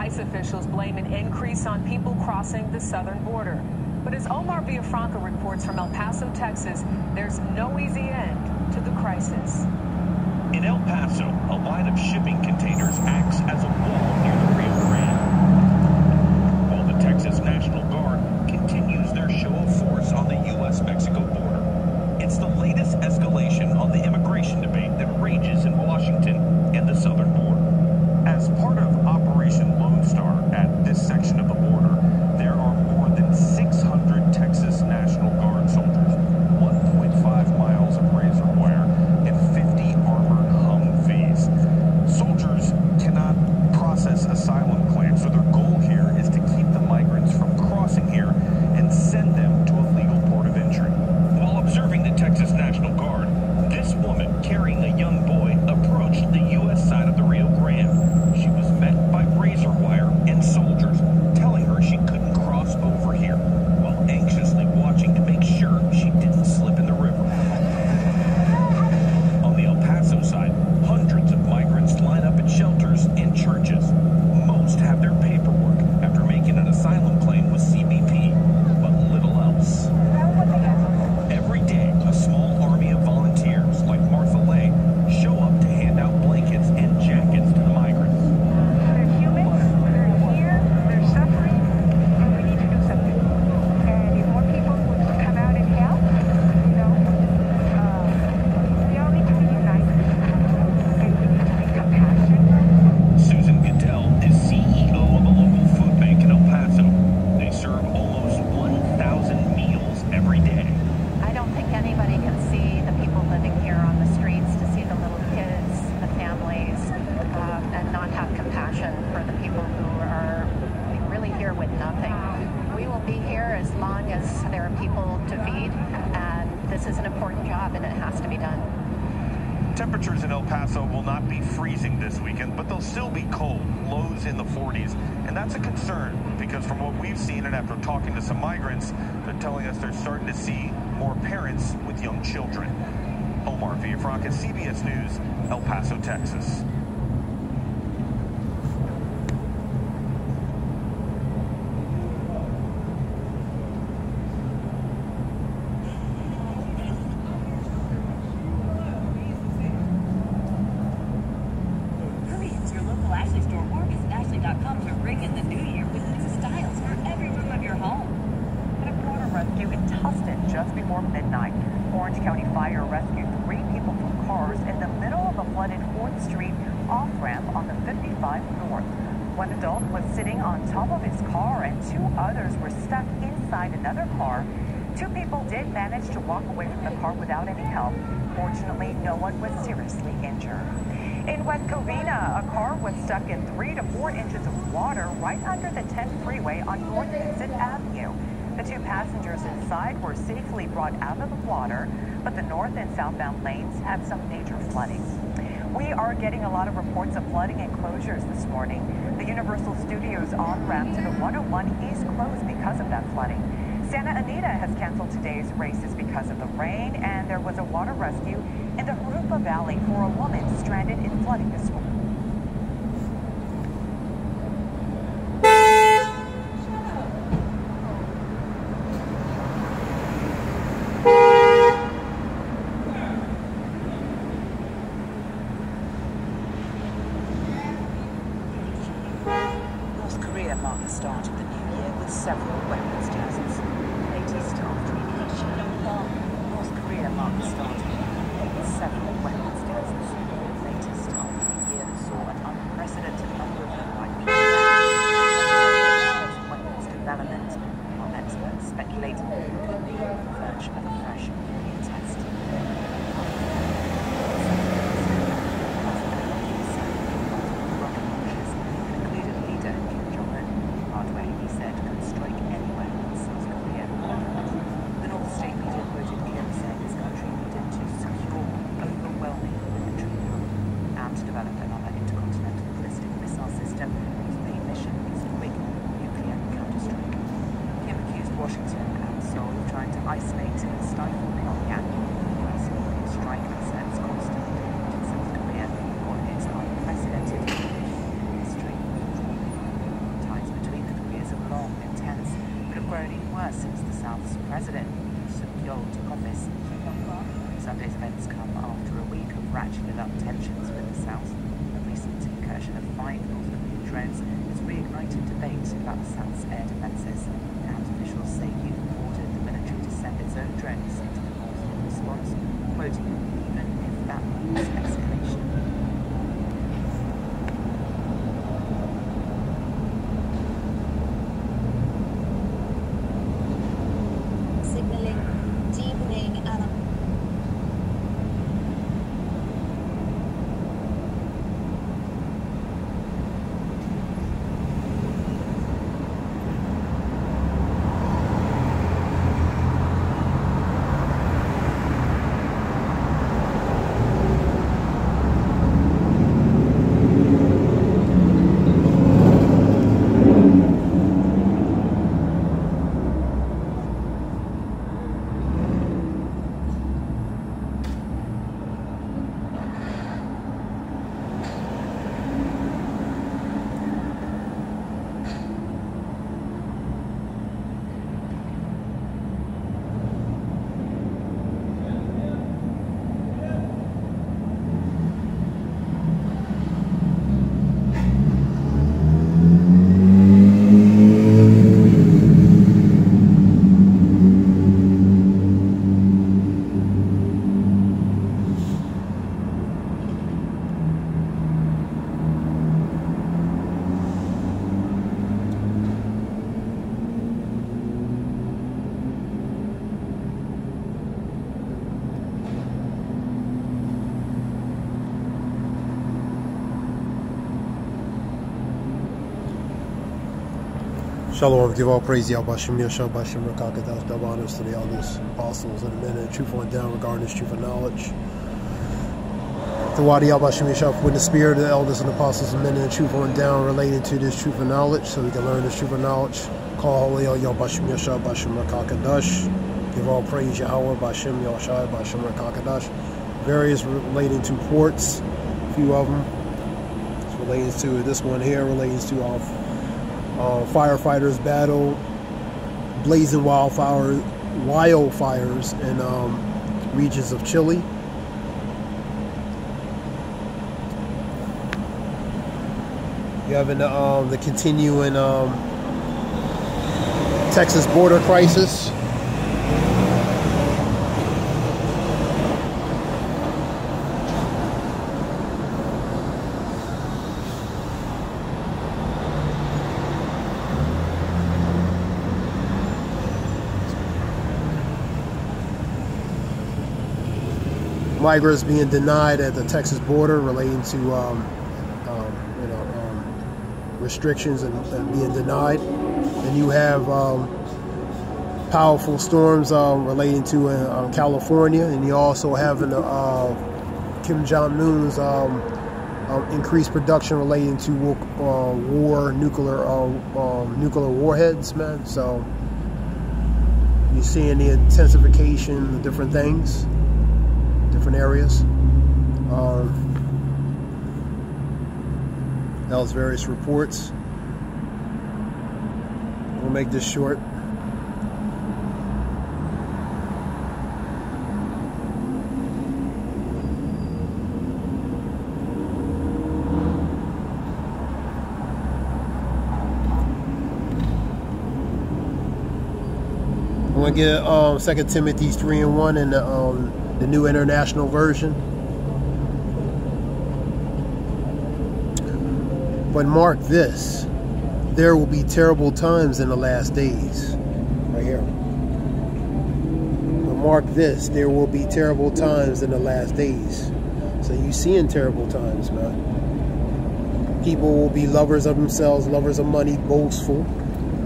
ICE officials blame an increase on people crossing the southern border. But as Marquis.fambrough reports from El Paso, Texas, there's no easy end to the crisis. In El Paso, a line of shipping containers acts as a wall near the Rio Grande, while the Texas National Guard continues their show of force on the U.S.-Mexico border. It's the latest escalation on the immigration debate that rages in Washington and the southern border. As part of Operation Lone Star at this section of the border, there are more than 600 Texas National Guard soldiers, 1.5 miles of razor wire, and 50 armored Humvees. Soldiers cannot process asylum claims, so their goal here is to keep the migrants from crossing here and send them to a legal port of entry. While observing the Texas National Guard, this woman carrying a young boy approached the U.S. side of the Rio Grande. She was met by razor wire and soldiers telling her she couldn't cross over here, while anxiously watching to make sure she didn't slip in the river. On the El Paso side, hundreds of migrants line up at shelters and churches. Most have their paperwork after making an asylum claim with CBP, but little else. Every day, a small army of volunteers like Martha Lay show up to hand out blankets and jackets to the migrants. They're human, they're here, they're suffering, and we need to do something. And if more people would come out and help, you know, we all need to be united, and we need to be compassionate. Susan Goodell is CEO of a local food bank in El Paso. They serve almost 1,000 meals every day. I don't think anybody can see the people living here on the streets, to see the little kids, the families, and not have compassion for the people who are really here with nothing. We will be here as long as there are people to feed, and this is an important job and it has to be done. Temperatures in El Paso will not be freezing this weekend, but they'll still be cold, lows in the 40s. And that's a concern because from what we've seen and after talking to some migrants, they're telling us they're starting to see more parents with young children. Omar Villafranca, CBS News, El Paso, Texas. Hurry, your local Ashley store or visit Ashley.com to ring in the new year with new styles for every room of your home. In a water rescue in Tustin just before midnight, Orange County Fire rescued 3 people from cars in the middle of a flooded 4th Street off-ramp on the 55 North. One adult was sitting on top of his car and 2 others were stuck inside another car. 2 people did manage to walk away from the car without any help. Fortunately, no one was seriously injured. In West Covina, a car was stuck in 3 to 4 inches of water right under the 10th freeway on North Vincent Avenue. The 2 passengers inside were safely brought out of the water, but the north and southbound lanes had some major flooding. We are getting a lot of reports of flooding and closures this morning. The Universal Studios on-ramp to the 101 is closed because of that flooding. Santa Anita has canceled today's races because of the rain, and there was a water rescue in the Jurupa Valley for a woman stranded in flooding this morning. North Korea marked the start of the new year with several weapons tests. Latest after North Korea marked the start of the new year with several weapons tests. Latest after a year that saw an unprecedented number of weapons development, while experts speculate it could be the verge of a fresh nuclear test. Washington and Seoul trying to isolate and stifle Pyongyang. US nuclear strike threats constantly to South Korea on its unprecedented history. since the South's president, Jong, took office. Sunday's events come after a week of ratcheted up tensions with the South. A recent incursion of 5 North Korean drones has reignited debate about the South's air defences. And officials say you've ordered the military to send its own drones into the North in response, quoting, even if that means escalation. Signaling deepening and Shalom, give all praise, Yahweh Shem Yeshua, Bashem Rakakadas, double honors to the elders, apostles, and the men of truth on down regarding this truth and knowledge. The Wadi Yahweh Shem Yeshua with the spirit of the elders and apostles and men of the truth on down relating to this truth and knowledge, so we can learn this truth and knowledge. Call holy Yahweh Shem Yeshua, Bashem Rakakadas. Give all praise, Yahweh, Bashem Yeshua, Bashem Rakakadas. Various relating to ports, a few of them. It's relating to this one here, relating to firefighters battle blazing wildfires in regions of Chile. You have the continuing Texas border crisis. Migrants being denied at the Texas border relating to restrictions and being denied. And you have powerful storms relating to California, and you also have Kim Jong-un's increased production relating to nuclear warheads, man. So you're seeing the intensification of different things, different areas. That was various reports. We'll make this short. I'm gonna get 2 Timothy 3:1 in the New International Version. But mark this, there will be terrible times in the last days. Right here. But mark this, there will be terrible times in the last days. So you seeing terrible times, man. People will be lovers of themselves, lovers of money, boastful,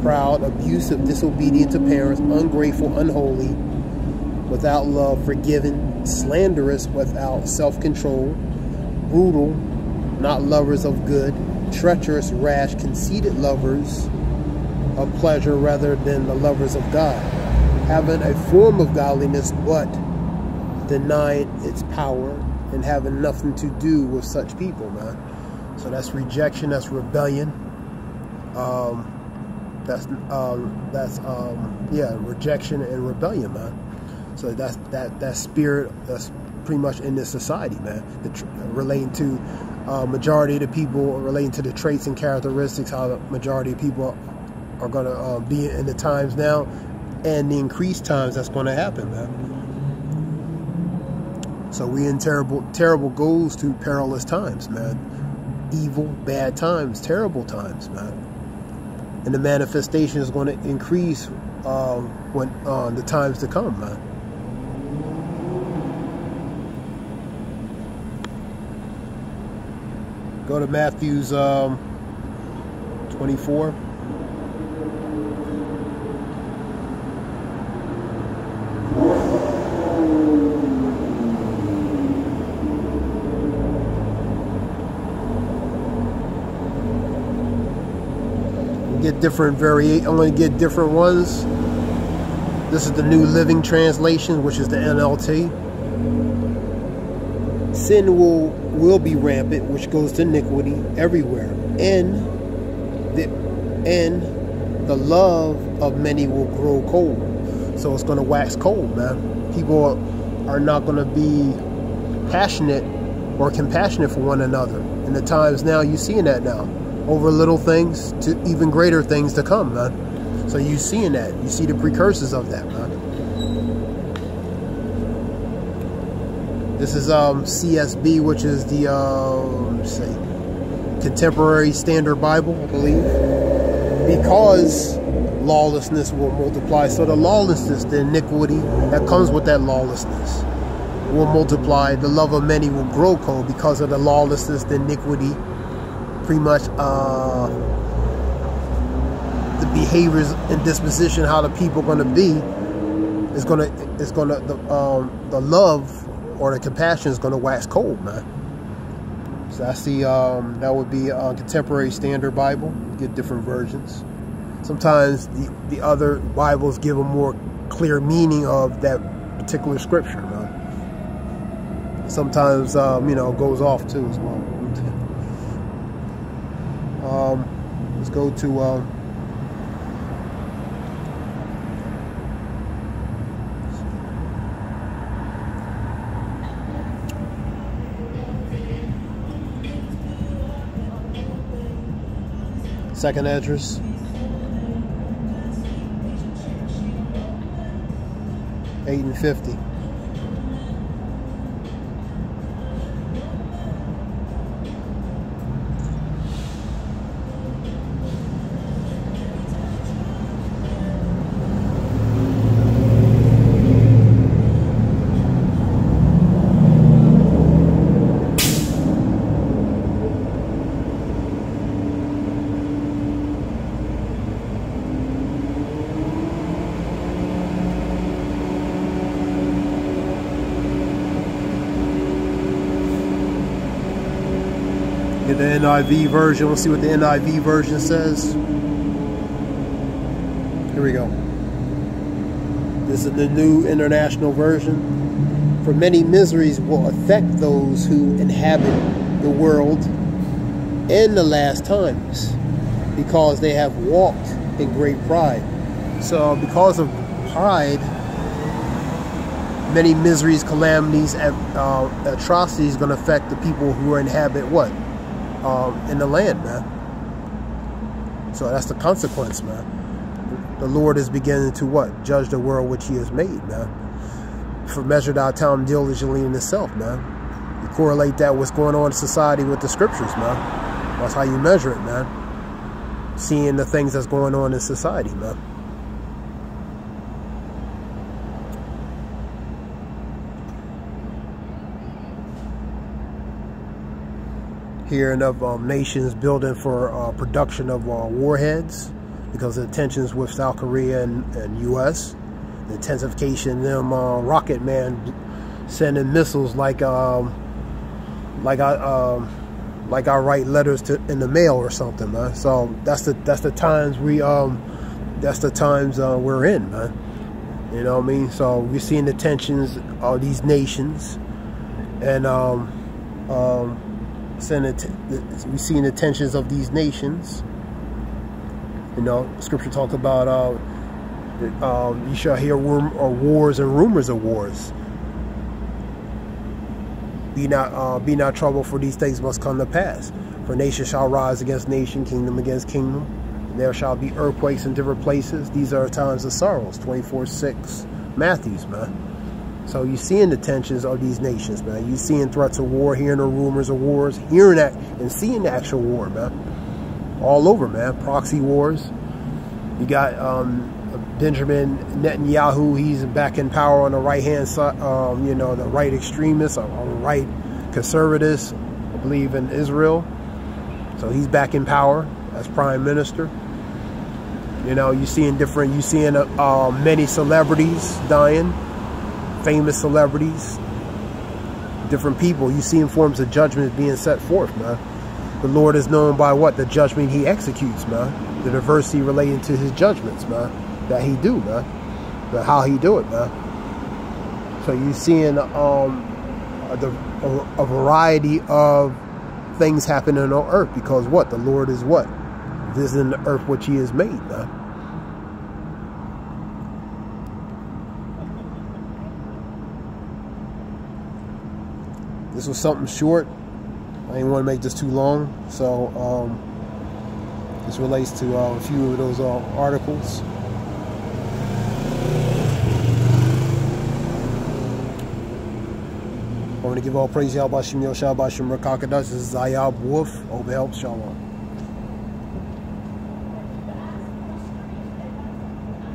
proud, abusive, disobedient to parents, ungrateful, unholy, without love, forgiving, slanderous, without self-control, brutal, not lovers of good, treacherous, rash, conceited, lovers of pleasure rather than the lovers of God, having a form of godliness but denying its power, and having nothing to do with such people, man. So that's rejection, that's rebellion. yeah, rejection and rebellion, man. So that spirit that's pretty much in this society, man. Relating to majority of the people, relating to the traits and characteristics, how the majority of people are going to be in the times now, and the increased times that's going to happen, man. So we in terrible goes to perilous times, man. Evil, bad times, terrible times, man. And the manifestation is going to increase when the times to come, man. Go to Matthew's 24. Get different I'm going to get different ones. This is the New Living Translation, which is the NLT. Sin will be rampant, which goes to iniquity everywhere, and the love of many will grow cold. So it's going to wax cold, man. People are not going to be passionate or compassionate for one another. In the times now, you're seeing that now. Over little things to even greater things to come, man. So you seeing that. You see the precursors of that, man. This is CSB, which is the Contemporary Standard Bible, I believe. Because lawlessness will multiply. So the lawlessness, the iniquity that comes with that lawlessness will multiply. The love of many will grow cold because of the lawlessness, the iniquity. Pretty much the behaviors and disposition, how the people are going to be, the love or the compassion is going to wax cold, man. So I see that would be a Contemporary Standard Bible. Get different versions. Sometimes the other Bibles give a more clear meaning of that particular scripture, man. Sometimes you know, it goes off too as well. Let's go to second address. $8.50. Get the NIV version. We'll see what the NIV version says. Here we go. This is the New International Version. For many miseries will affect those who inhabit the world in the last times, because they have walked in great pride. So because of pride, many miseries, calamities, atrocities going to affect the people who inhabit what? In the land, man. So that's the consequence, man. The Lord is beginning to what? Judge the world which he has made, man. For measured our time diligently in itself, man. You correlate that what's going on in society with the scriptures, man. That's how you measure it, man. Seeing the things that's going on in society, man. Hearing of nations building for production of warheads because of the tensions with South Korea and U.S. The intensification of them rocket man sending missiles like I write letters in the mail or something, man. So that's the times we're in, man. You know what I mean? So we're seeing the tensions of these nations, and we're seeing the tensions of these nations, You know, Scripture talks about you shall hear wars and rumors of wars. Be not troubled, for these things must come to pass. For nation shall rise against nation, kingdom against kingdom. And there shall be earthquakes in different places. These are times of sorrows. 24:6, Matthews, man. So you seeing the tensions of these nations, man. You seeing threats of war, hearing the rumors of wars, hearing that and seeing the actual war, man. All over, man. Proxy wars. You got Benjamin Netanyahu. He's back in power on the right-hand side. You know, the right extremists or right conservatives, I believe, in Israel. So he's back in power as prime minister. You know, you seeing many celebrities dying, famous celebrities, different people. You seeing forms of judgment being set forth, man. The Lord is known by what? The judgment he executes, man. The diversity relating to his judgments, man, that he do, man. But how he do it, man. So you seeing a variety of things happening on earth, because what? The Lord is what? Visiting the earth which he has made, man. This was something short. I didn't want to make this too long, so this relates to a few of those articles. I want to give all praise Yahweh Shem Yoshua Bashim Rakakadas. This is Zayab Wolf. Hope it helps. Shalom.